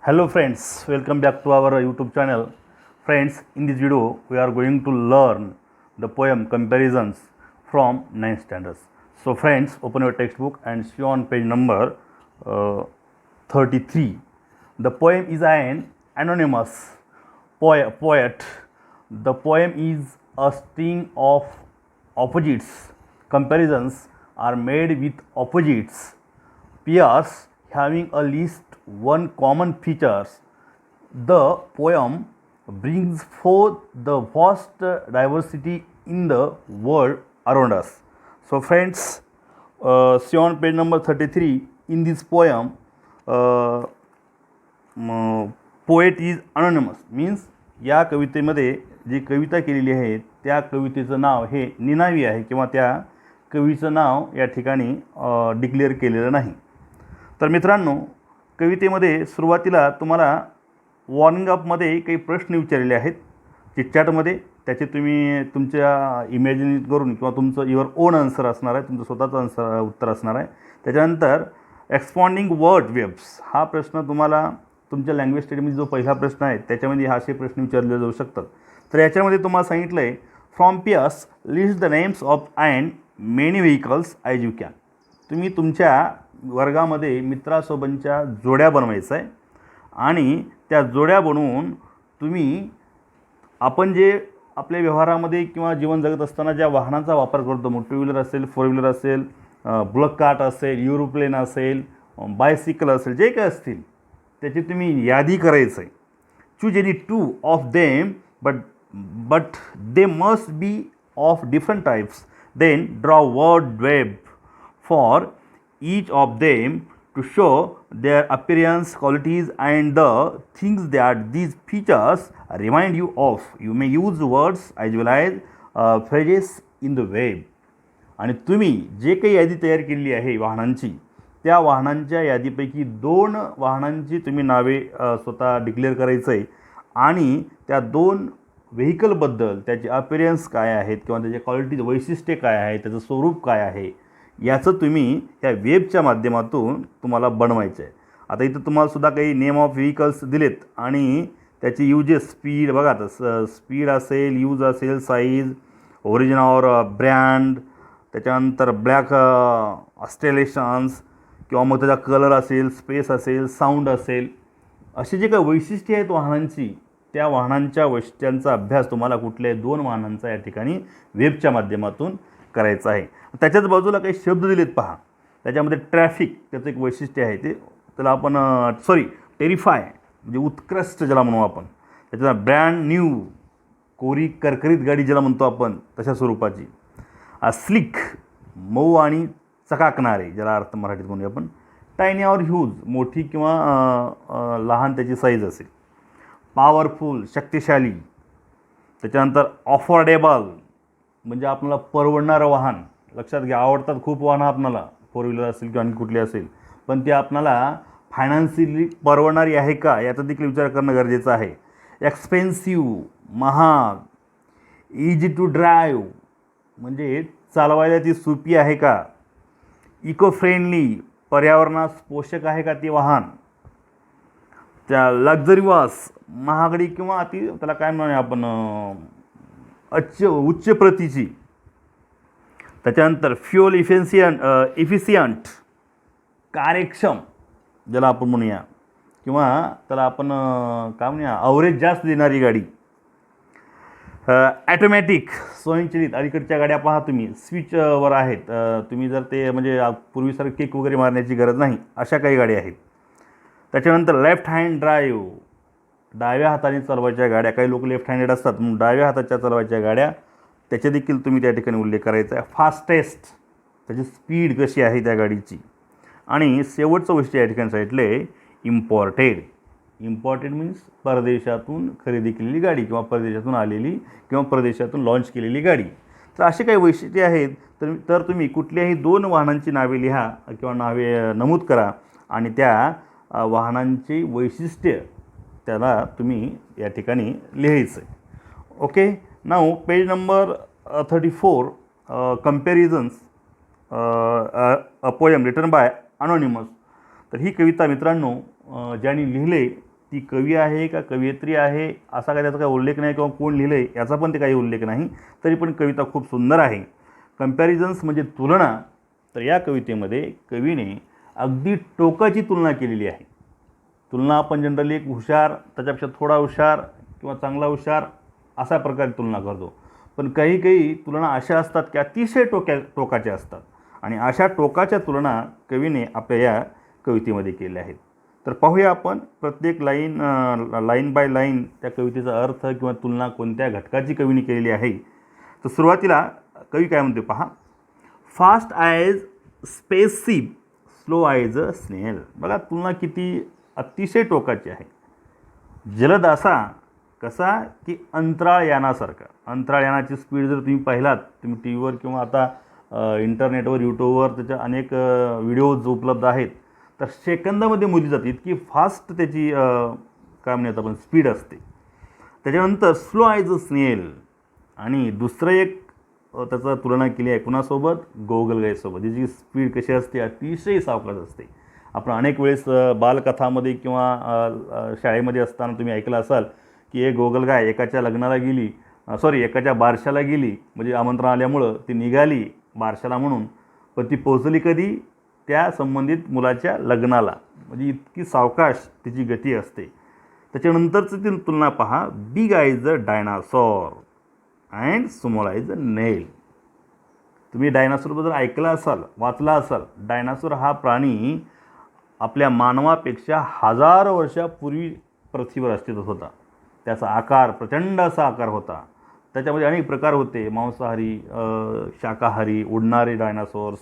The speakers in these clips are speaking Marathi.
Hello friends, welcome back to our YouTube channel. Friends, in this video we are going to learn the poem Comparisons from 9th standards. So friends, open your textbook and see on page number 33. The poem is an anonymous poet. The poem is a string of opposites. Comparisons are made with opposites pairs having at least one common features. The poem brings forth the vast diversity in the world around us. So friends, see on page number 33. In this poem, poet is anonymous, means या कवितेमध्ये जी कविता केलेली आहे त्या कवितेचं नाव हे निनावी आहे किंवा त्या कवीचं नाव या ठिकाणी डिक्लेअर केलेलं नाही. तर मित्रांनो, कवितेमध्ये सुरुवातीला तुम्हाला वॉर्मिंग अपमध्ये काही प्रश्न विचारलेले आहेत चिटचॅटमध्ये. त्याचे तुम्ही तुमच्या इमॅजिन करून किंवा तुमचं युअर ओन आन्सर असणार आहे, तुमचं स्वतःचं उत्तर असणार आहे. त्याच्यानंतर एक्सपॉन्डिंग वर्ड वेब्स हा प्रश्न तुम्हाला तुमच्या लँग्वेज स्टडीमध्ये जो पहिला प्रश्न आहे त्याच्यामध्ये असे प्रश्न विचारले जाऊ शकतात. तर याच्यामध्ये तुम्हाला सांगितलं आहे from pierce list the names of and many vehicles as you can. तुम्ही तुमच्या वर्गामध्ये मित्रासोबतच्या जोड्या बनवायचं आहे आणि त्या जोड्या बनवून तुम्ही आपण जे आपल्या व्यवहारामध्ये किंवा जीवन जगत असताना ज्या वाहनांचा वापर करतो, मग टू व्हीलर असेल, फोर व्हीलर असेल, बुलक कार्ट असेल, एरोप्लेन असेल, बायसिकल असेल, जे काही असतील त्याची तुम्ही यादी करायचं आहे. Choose any two of them but they must be of different types. Then draw word web for each of them to show their appearance, qualities and the things that these features remind you of. You may use words as well as phrases in the web. आणि तुम्ही जे काही यादी तयार केलेली आहे वाहनांची, त्या वाहनांच्या यादीपैकी 2 वाहनांची तुम्ही नावे स्वतः डिक्लेअर करायचं आहे आणि त्या 2 व्हेकलबद्दल त्याचे अपीअरन्स काय आहेत किंवा त्याच्या क्वालिटी वैशिष्ट्ये काय आहे, त्याचं स्वरूप काय आहे याचं तुम्ही त्या वेबच्या माध्यमातून तुम्हाला बनवायचं आहे. आता इथं तुम्हाला सुद्धा काही नेम ऑफ व्हेकल्स दिलेत आणि त्याची युजेस स्पीड बघा, आता स्पीड असेल, यूज असेल, साईज, ओरिजिन ऑर ब्रँड, त्याच्यानंतर ब्लॅक ऑस्ट्रेलेशन्स किंवा मग त्याचा कलर असेल, स्पेस असेल, साऊंड असेल, अशी जे काही वैशिष्ट्ये आहेत वाहनांची त्या वाहनांच्या वैशिष्ट्यांचा अभ्यास तुम्हाला कुठल्याही 2 वाहनांचा या ठिकाणी वेबच्या माध्यमातून करायचं आहे. त्याच्याच बाजूला काही शब्द दिलेत पहा. त्याच्यामध्ये ट्रॅफिक त्याचं एक वैशिष्ट्य आहे, ते त्याला आपण टेरिफाय म्हणजे उत्कृष्ट ज्याला म्हणू आपण. त्याच्यात ब्रँड न्यू कोरी करकरीत गाडी ज्याला म्हणतो आपण तशा स्वरूपाची. स्लिक मऊ आणि चकाकणारे ज्याला अर्थ मराठीत म्हणूया आपण. टायनी ऑर ह्यूज मोठी किंवा लहान त्याची साईज असेल. पॉवरफुल शक्तिशाली. त्याच्यानंतर अफोर्डेबल म्हणजे आपल्याला परवडणारं वाहन. लक्षात घ्या, आवडतात खूप वाहनं आपल्याला, फोर व्हीलर असेल किंवा आणखी कुठली असेल, पण ती आपल्याला फायनान्शियली परवडणारी आहे का याचा देखील विचार करणं गरजेचं आहे. एक्सपेन्सिव्ह महाग. इझी टू ड्राईव्ह म्हणजे चालवायला ती सोपी आहे का. इको फ्रेंडली पर्यावरणास पोषक आहे का ते वाहन. त्या लक्झरीवास महागडी किंवा अति त्याला काय म्हणूया आपण उच्च प्रतीची. त्याच्यानंतर फ्युअल इफिशियंट कार्यक्षम ज्याला आपण म्हणूया किंवा त्याला आपण काय म्हणूया अवरेज जास्त देणारी गाडी. ॲटोमॅटिक स्वयंचलित. अलीकडच्या गाड्या पहा तुम्ही स्विचवर आहेत, तुम्ही जर ते म्हणजे पूर्वीसारखं किक वगैरे मारण्याची गरज नाही अशा काही गाड्या आहेत. त्याच्यानंतर लेफ्ट हँड ड्राईव्ह डाव्या हाताने चालवायच्या गाड्या. काही लोक लेफ्ट हँडेड असतात म्हणून डाव्या हाताच्या चालवायच्या गाड्या त्याचे देखील तुम्ही त्या ठिकाणी उल्लेख करायचा आहे. फास्टेस्ट त्याची स्पीड कशी आहे त्या गाडीची. आणि शेवटचं गोष्ट या ठिकाणी सांगितले इम्पॉर्टेड. इम्पॉर्टेड मीन्स परदेशातून खरेदी केलेली गाडी किंवा परदेशातून आलेली किंवा परदेशातून लॉन्च केलेली गाडी. तर असे काही वैशिष्ट्ये आहेत. तर तुम्ही कुठल्याही 2 वाहनांची नावे लिहा किंवा नावे नमूद करा आणि त्या वाहनांची वैशिष्ट्य त्याला तुम्ही या ठिकाणी लिहायचं आहे. Okay, now page number 34 comparisons a poem written by anonymous. तर ही कविता मित्रांनो ज्यांनी लिहिले ती कवी आहे का कवयित्री आहे असा काय त्याचा काही उल्लेख नाही किंवा कोण लिहिलं आहे याचा पण ते काही उल्लेख नाही, तरी पण कविता खूप सुंदर आहे. कंपॅरिझन्स म्हणजे तुलना. तर या कवितेमध्ये कवीने अगदी टोकाची तुलना केलेली आहे. तुलना आपण जनरली एक हुशार, त्याच्यापेक्षा थोडा हुशार किंवा चांगला हुशार अशा प्रकारे तुलना करतो, पण काही काही तुलना अशा असतात की अतिशय टोकाच्या असतात आणि अशा टोकाच्या तुलना कवीने आपल्या या कवितेमध्ये केल्या आहेत. तर पाहूया आपण प्रत्येक लाईन बाय लाईन त्या कवितेचा अर्थ किंवा तुलना कोणत्या घटकाची कवीने केलेली आहे. तर सुरुवातीला कवी काय म्हणते पहा. Fast as spaceship, slow as a snail. बघा तुलना किती अतिशय टोकाची आहे. जलद असा कसा की अंतराळयानासारखा. अंतराळयानाची स्पीड जर तुम्ही पाहिलात, तुम्ही टी व्हीवर किंवा आता इंटरनेटवर यूट्यूबवर त्याच्या अनेक व्हिडिओज उपलब्ध आहेत, तर सेकंदामध्ये मोजली जाते, इतकी फास्ट त्याची काय म्हणूयात आपण स्पीड असते. त्याच्यानंतर स्लो ॲज अ स्नेल. आणि दुसरं एक त्याचा तुलना केली आहे कुणासोबत, गोगलगाईसोबत. जिची स्पीड कशी असते, अतिशय सावकाश असते. आपण अनेक वेळेस बालकथामध्ये किंवा शाळेमध्ये असताना तुम्ही ऐकलं असाल की एक गोगलगाय एकाच्या लग्नाला गेली, एकाच्या बारशाला गेली, म्हणजे आमंत्रण आल्यामुळं ती निघाली बारशाला म्हणून, पण ती पोहोचली कधी, त्या संबंधित मुलाच्या लग्नाला. म्हणजे इतकी सावकाश तिची गती असते. त्याच्यानंतरचं ती तुलना पहा. Big eyes a dinosaur and small eyes a nail. तुम्ही डायनासॉरबद्दल ऐकलं असाल, वाचला असाल. डायनासॉर हा प्राणी आपल्या मानवापेक्षा हजारो वर्षापूर्वी पृथ्वीवर अस्तित्वात होता. त्याचा आकार प्रचंड असा आकार होता. त्याच्यामध्ये अनेक प्रकार होते, मांसाहारी, शाकाहारी, उडणारे डायनासोर्स.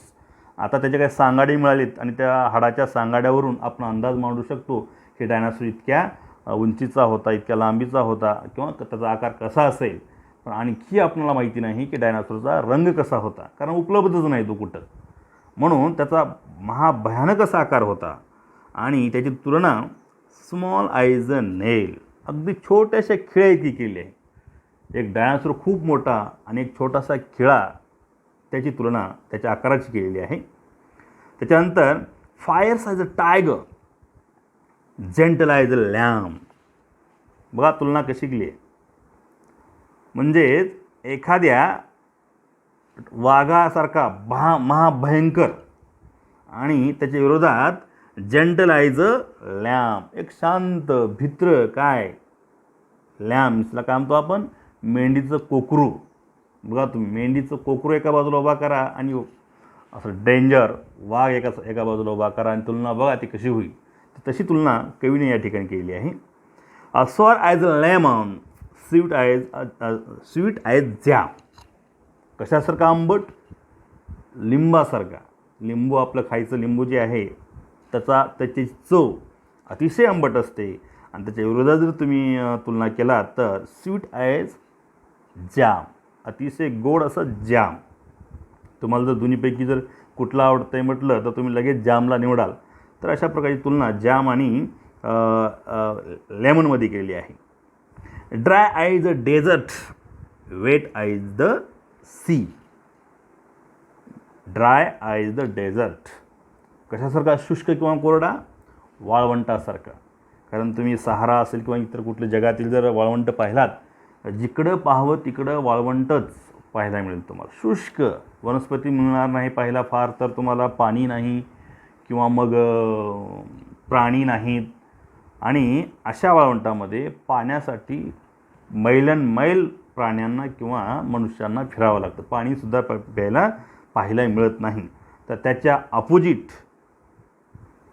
आता त्याच्या काही सांगाडे मिळालेत आणि त्या हाडाच्या सांगाड्यावरून आपण अंदाज मांडू शकतो की डायनासोर इतक्या उंचीचा होता, इतक्या लांबीचा होता किंवा त्याचा आकार कसा असेल. पण आणखी आपल्याला माहिती नाही की डायनासोरचा रंग कसा होता, कारण उपलब्धच नाही तो कुठं. म्हणून त्याचा महाभयानक असा आकार होता. आणि त्याची तुलना स्मॉल आईज अ नेल, अगदी छोट्याशा खिळा इतकी केली आहे. एक डायनासोर खूप मोठा आणि एक छोटासा खिळा, त्याची तुलना त्याच्या आकाराची केलेली आहे. त्याच्यानंतर fierce as a tiger, gentle as a lamb. बघा तुलना कशी केली आहे. म्हणजेच एखाद्या वाघासारखा महाभयंकर आणि त्याच्या विरोधात जेंटल ॲज अ लॅम, एक शांत भित्र काय लॅम्सला काय म्हणतो आपण, मेंढीचं कोकरू. बघा तुम्ही मेंढीचं कोकरू एका बाजूला उभा करा आणि असं डेंजर वाघ एका बाजूला उभा करा आणि तुलना बघा ती कशी होईल. तशी तुलना कवीने या ठिकाणी केलेली आहे. Sour as a lemon, sweet as jam. कशासारखा आंबट, लिंबासारखा. लिंबू आपलं खायचं लिंबू जे आहे त्याची चव अतिशय आंबट असते. आणि त्याच्या विरोधात जर तुम्ही तुलना केला तर स्वीट ॲज जॅम, अतिशय गोड असं जॅम. तुम्हाला जर दोन्हीपैकी जर कुठलं आवडतं आहे म्हटलं तर तुम्ही लगेच जॅमला निवडाल. तर अशा प्रकारची तुलना जॅम आणि लेमनमध्ये केलेली आहे. Dry as a desert, wet as the sea. Dry as the desert, कशासारखा, शुष्क किंवा कोरडा, वाळवंटासारखा. कारण तुम्ही सहारा असेल किंवा इतर कुठल्या जगातील जर वाळवंट पाहिलात, जिकडं पाहावं तिकडं वाळवंटच पाहायला मिळेल तुम्हाला. शुष्क, वनस्पती मिळणार नाही पाहायला फार, तर तुम्हाला पाणी नाही किंवा मग प्राणी नाहीत. आणि अशा वाळवंटामध्ये पाण्यासाठी मैल प्राण्यांना किंवा मनुष्यांना फिरावं लागतं, पाणीसुद्धा प्यायला पाहायला मिळत नाही. तर त्याच्या अपोजिट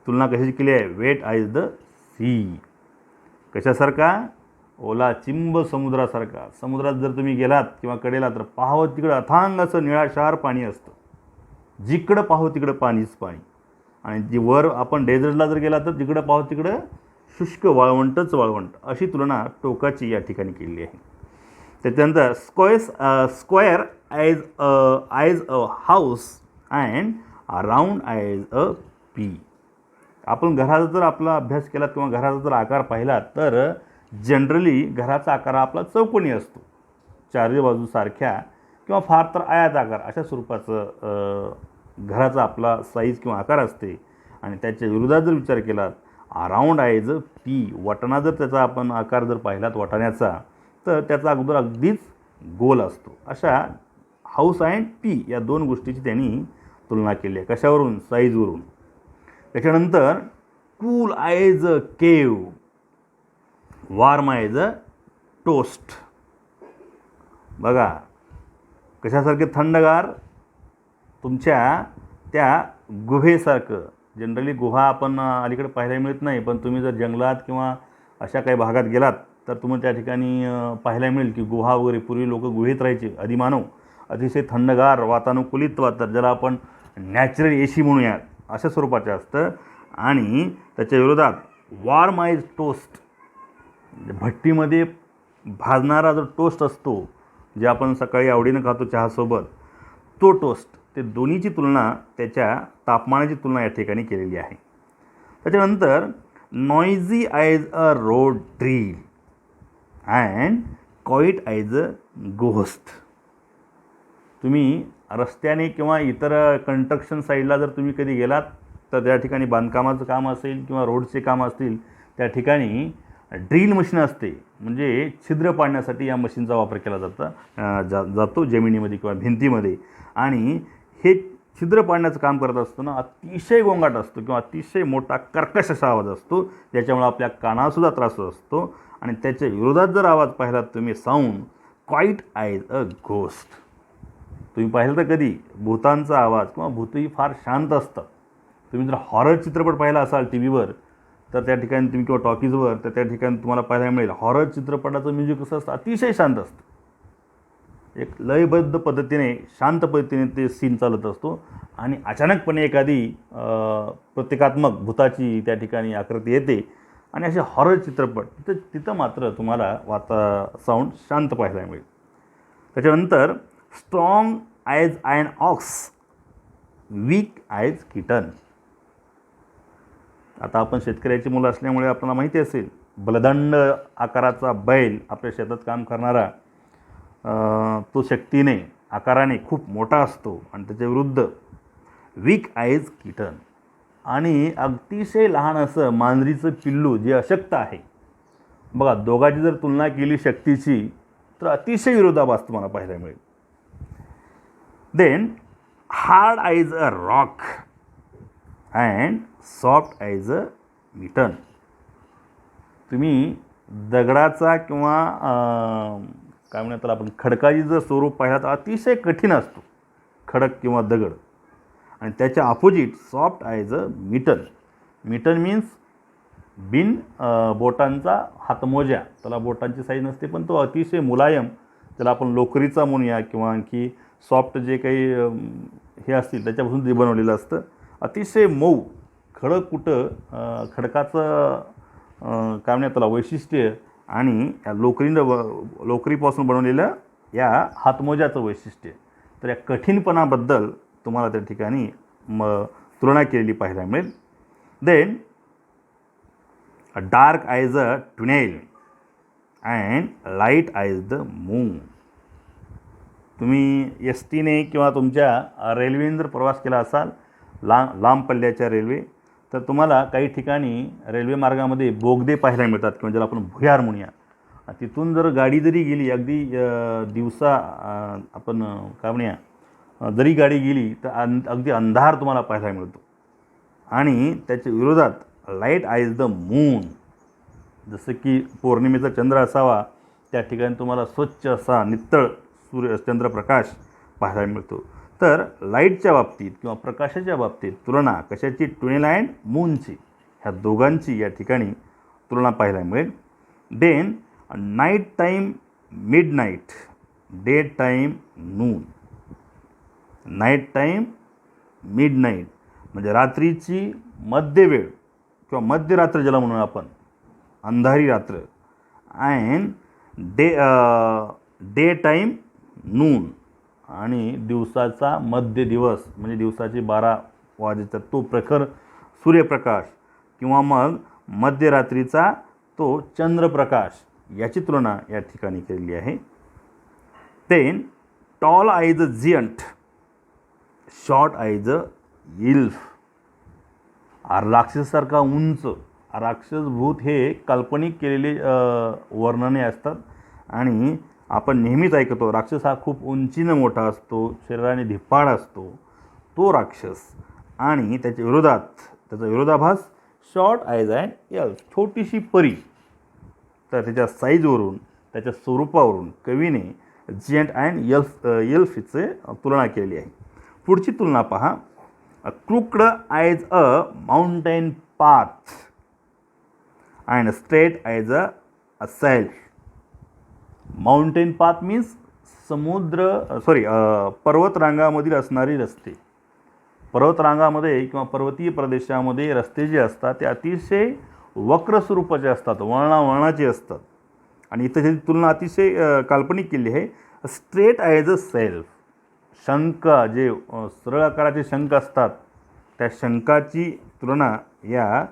तुलना कशी केली आहे, वेट आईज द सी. कशासारखा, ओला चिंब समुद्रासारखा. समुद्रात जर तुम्ही गेलात किंवा कडेला तर पाहावं तिकडं अथांग असं निळाशार पाणी असतं, जिकडं पाहावं तिकडं पाणीच पाणी. आणि जी वर आपण डेझर्टला जर गेला तर जिकडं पाहावं तिकडं शुष्क वाळवंटच वाळवंट. अशी तुलना टोकाची या ठिकाणी केलेली आहे. त्याच्यानंतर square as a house and round as a P. आपण घराचा जर आपला अभ्यास केला किंवा घराचा जर आकार पाहिला तर जनरली घराचा आकार आपला चौकोनी असतो, चारही बाजू सारख्या किंवा फार तर आयत आकार अशा स्वरूपाचं घराचा आपला साईज किंवा आकार असते. आणि त्याच्या विरोधात जर विचार केला राऊंड आयज पी, वाटाणा जर त्याचा आपण आकार जर पाहिलात वाटाण्याचा, तर त्याचा अगोदर अगदीच गोल असतो. अशा हाऊस अँड पी या दोन गोष्टीची त्यांनी तुलना केली आहे. कशावरून? साईजवरून. त्याच्यानंतर कूल आयज केव, वार्म आयज टोस्ट. बघा कशासारखे? थंडगार तुमच्या त्या गुहेसारखं. जनरली गुहा आपण अलीकडे पाहायला मिळत नाही, पण तुम्ही जर जंगलात किंवा अशा काही भागात गेलात तर तुम्ही त्या ठिकाणी पाहायला मिळेल की गुहा वगैरे. पूर्वी लोक गुहेत राहायचे, आदिमानव. अतिशय थंडगार वातानुकूलित वातावरण, ज्याला आपण नॅचरल AC म्हणूयात, अशा स्वरूपाचे असतं. आणि त्याच्या विरोधात वॉर्म आईज टोस्ट, भट्टीमध्ये भाजणारा जो टोस्ट असतो, जे आपण सकाळी आवडीनं खातो चहासोबत, तो टोस्ट. ते दोन्हीची तुलना, त्याच्या तापमानाची तुलना या ठिकाणी केलेली आहे. त्याच्यानंतर noisy as a road drill and quiet as a ghost. तुम्ही रस्त्याने किंवा इतर कन्स्ट्रक्शन साईडला जर तुम्ही कधी गेलात तर त्या ठिकाणी बांधकामाचं काम असेल किंवा रोडचे काम असतील, त्या ठिकाणी ड्रिल मशीन असते. म्हणजे छिद्र पाडण्यासाठी या मशीनचा वापर केला जातो जमिनीमध्ये किंवा भिंतीमध्ये. आणि हे छिद्र पाडण्याचं काम करत असताना अतिशय गोंगाट असतो किंवा अतिशय मोठा कर्कश असा आवाज असतो, ज्याच्यामुळे आपल्या कानासुद्धा त्रास असतो. आणि त्याच्या विरोधात जर आवाज पाहिलात तुम्ही, sound quiet as a ghost. तुम्ही पाहिलं तर कधी भूतांचा आवाज किंवा भूतही फार शांत असतात. तुम्ही जर हॉरर चित्रपट पाहिला असाल TV वर, तर त्या ठिकाणी तुम्ही किंवा टॉकीजवर, तर त्या ठिकाणी तुम्हाला पाहायला मिळेल हॉरर चित्रपटाचं म्युझिक कसं असतं, अतिशय शांत असतं. एक लयबद्ध पद्धतीने, शांत पद्धतीने ते सीन चालत असतो. आणि अचानकपणे एखादी प्रतिकात्मक भूताची त्या ठिकाणी आकृती येते. आणि असे हॉरर चित्रपट तिथं मात्र तुम्हाला साऊंड शांत पाहायला मिळेल. त्याच्यानंतर strong as an ox, weak as kitten. आता आपण शेतकऱ्याची मुलं असल्यामुळे आपल्याला माहिती असेल, बलदंड आकाराचा बैल आपल्या शेतात काम करणारा, तो शक्तीने, आकाराने खूप मोठा असतो. आणि त्याच्या विरुद्ध वीक ॲज किटन, आणि अतिशय लहान असं मांजरीचं पिल्लू जे अशक्त आहे. बघा, दोघांची जर तुलना केली शक्तीची, तर अतिशय विरोधाभास तुम्हाला पाहायला मिळेल. Then hard as a rock and soft as a mitten. तुम्ही दगडाचा किंवा काय म्हणतात आपण, खडकाची जर स्वरूप पाहिला तर अतिशय कठीण असतो खडक किंवा दगड. आणि त्याच्या opposite soft as a mitten. Mitten means बिन बोटांचा हातमोजा. त्याला बोटांची साईज नसते, पण तो अतिशय मुलायम, त्याला आपण लोकरीचा म्हणूया किंवा आणखी सॉफ्ट जे काही हे असतील त्याच्यापासून जे बनवलेलं असतं, अतिशय मऊ. खडक कुठं, खडकाचं काय म्हणतात त्याला वैशिष्ट्य, आणि या लोकरीपासून बनवलेलं या हातमोजाचं वैशिष्ट्य. तर या कठीणपणाबद्दल तुम्हाला त्या ठिकाणी तुलना केलेली पाहायला मिळेल. Then dark as a tunnel and light as the moon. तुम्ही STने किंवा तुमच्या रेल्वेने जर प्रवास केला असाल, लांब पल्ल्याच्या रेल्वे, तर तुम्हाला काही ठिकाणी रेल्वे मार्गामध्ये बोगदे पाहायला मिळतात किंवा ज्याला आपण भुयार म्हणूया. तिथून जर गाडी जरी गेली, अगदी दिवसा आपण काय म्हणूया, जरी गाडी गेली तर अगदी अंधार तुम्हाला पाहायला मिळतो. आणि त्याच्या विरोधात लाईट ॲज द मून, जसं की पौर्णिमेचा चंद्र असावा, त्या ठिकाणी तुम्हाला स्वच्छ असा नित्तळ चंद्रप्रकाश पाहायला मिळतो. तर लाईटच्या बाबतीत किंवा प्रकाशाच्या बाबतीत तुलना कशाची? टुनेल अँड मूनची. ह्या दोघांची या ठिकाणी तुलना पाहायला मिळेल. Then night time midnight, day time noon. Night time midnight म्हणजे रात्रीची मध्यवेळ किंवा मध्यरात्र ज्याला म्हणून आपण, अंधारी रात्र. अँड डे टाईम नून, आणि दिवसाचा मध्य दिवस म्हणजे दिवसाचे 12 वाजेचा तो प्रखर सूर्यप्रकाश किंवा मग मध्यरात्रीचा तो चंद्रप्रकाश, याची तुलना या ठिकाणी केलेली आहे. Then tall as a giant, short as a elf. राक्षसासारखा उंच राक्षसभूत हे काल्पनिक केलेले वर्णने असतात आणि आपण नेहमीच ऐकतो राक्षस हा खूप उंचीनं मोठा असतो, शरीराने धिप्पाड असतो, तो राक्षस. आणि त्याच्या विरोधात त्याचा विरोधाभास शॉर्ट आयज अँड एल्फ, छोटीशी परी. तर त्याच्या साईजवरून त्याच्या स्वरूपावरून कवीने जियंट अँड एल्फची तुलना केली आहे. पुढची तुलना पहा. Crooked as a mountain path and straight as a self. Mountain path means पर्वतरांगामधील असणारे रस्ते. पर्वतरांगामध्ये किंवा पर्वतीय प्रदेशामध्ये रस्ते जे असतात ते अतिशय वक्र स्वरूपाचे असतात, वळणाचे असतात. आणि इथं त्याची तुलना अतिशय काल्पनिक केली आहे. स्ट्रेट ॲज अ सेल्फ, शंख जे सरळ आकाराचे शंख असतात त्या शंखाची तुलना या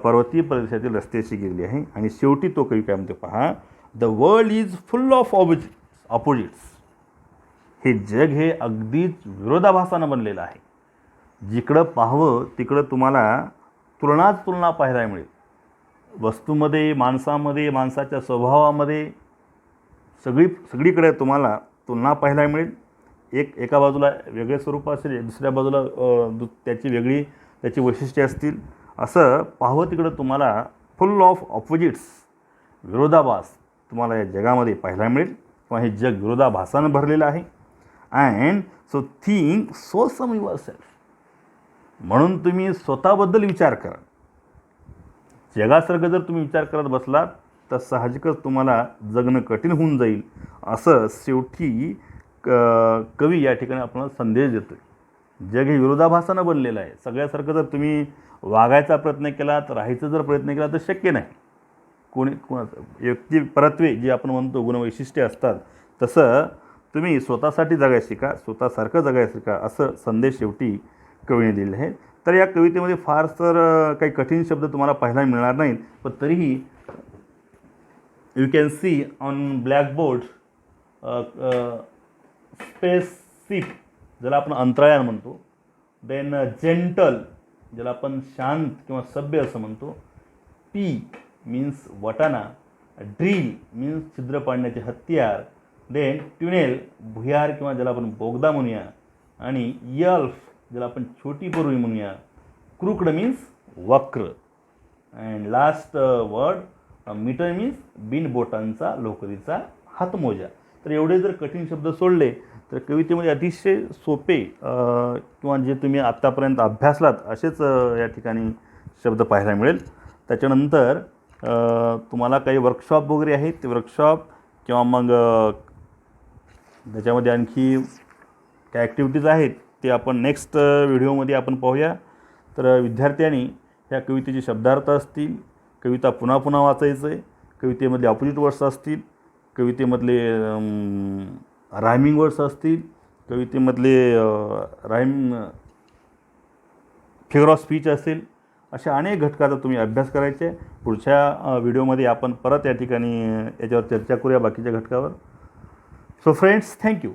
पर्वतीय प्रदेशातील रस्त्याशी केलेली आहे. आणि शेवटी तो कवी काय म्हणतो पहा. The world is full of opposites. हे जग हे अगदीच विरोधाभासानं बनलेलं आहे. जिकडं पाहावं तिकडं तुम्हाला तुलना पाहायला मिळेल. वस्तूमध्ये, माणसामध्ये, माणसाच्या स्वभावामध्ये सगळीकडे तुम्हाला तुलना पाहायला मिळेल. एका बाजूला वेगळे स्वरूप असेल, दुसऱ्या बाजूला त्याची वैशिष्ट्ये असतील. असं पाहावं तिकडं तुम्हाला फुल ऑफ ऑपोजिट्स, विरोधाभास तुम्हाला या जगामध्ये पाहायला मिळेल किंवा हे जग विरोधाभासानं भरलेलं आहे. And so think so some yourself. म्हणून तुम्ही स्वतःबद्दल विचार करा. जगासारखं जर तुम्ही विचार करत बसलात तर साहजिकच तुम्हाला जगणं कठीण होऊन जाईल. असं शेवटी कवी या ठिकाणी आपल्याला संदेश देतो. जग हे विरोधाभासानं बनलेलं आहे. सगळ्यासारखं जर तुम्ही वागायचा प्रयत्न केला तर राहायचा जर प्रयत्न केला तर शक्य नाही. व्यक्तिपरत्वे जे आपण म्हणतो गुणवैशिष्ट्ये असतात तसं तुम्ही स्वतःसाठी जगायचं शिका, स्वतःसारखं जगायचं शिका, असं संदेश शेवटी कवीने दिलेलं आहे. तर या कवितेमध्ये फार तर काही कठीण शब्द तुम्हाला पाहायला मिळणार नाहीत, पण तरीही you can see on blackboard spaceship ज्याला आपण अंतराळयान म्हणतो. देन जेंटल ज्याला आपण शांत किंवा सभ्य असं म्हणतो. पी मीन्स वटाणा. ड्रिल मीन्स छिद्र पाडण्याचे हत्यार. देन ट्युनेल भुयार किंवा ज्याला आपण बोगदा म्हणूया. आणि यल्फ ज्याला आपण छोटी परुई म्हणूया. क्रुक्ड मीन्स वक्र. And last word mitten means बिनबोटांचा लोकरीचा हातमोजा. तर एवढे जर कठीण शब्द सोडले तर कवितेमध्ये अतिशय सोपे किंवा जे तुम्ही आत्तापर्यंत अभ्यासलात असेच या ठिकाणी शब्द पाहायला मिळेल. त्याच्यानंतर तुम्हाला काही वर्कशॉप वगैरे आहेत ते वर्कशॉप किंवा मग त्याच्यामध्ये आणखी काय ॲक्टिव्हिटीज आहेत ते आपण नेक्स्ट व्हिडिओमध्ये आपण पाहूया. तर विद्यार्थ्यांनी ह्या कवितेचे शब्दार्थ असतील, कविता पुन्हा पुन्हा वाचायचं आहे, कवितेमधले ऑपोजिट वर्ड्स असतील, कवितेमधले रायमिंग वर्ड्स असतील, कवितेमधले फिगर ऑफ स्पीच असेल, अशा अनेक घटकाचा तुम्ही अभ्यास करायचे. पुढच्या व्हिडिओमध्ये आपण परत या ठिकाणी याच्यावर चर्चा करूया बाकीच्या घटकावर. So friends, thank you.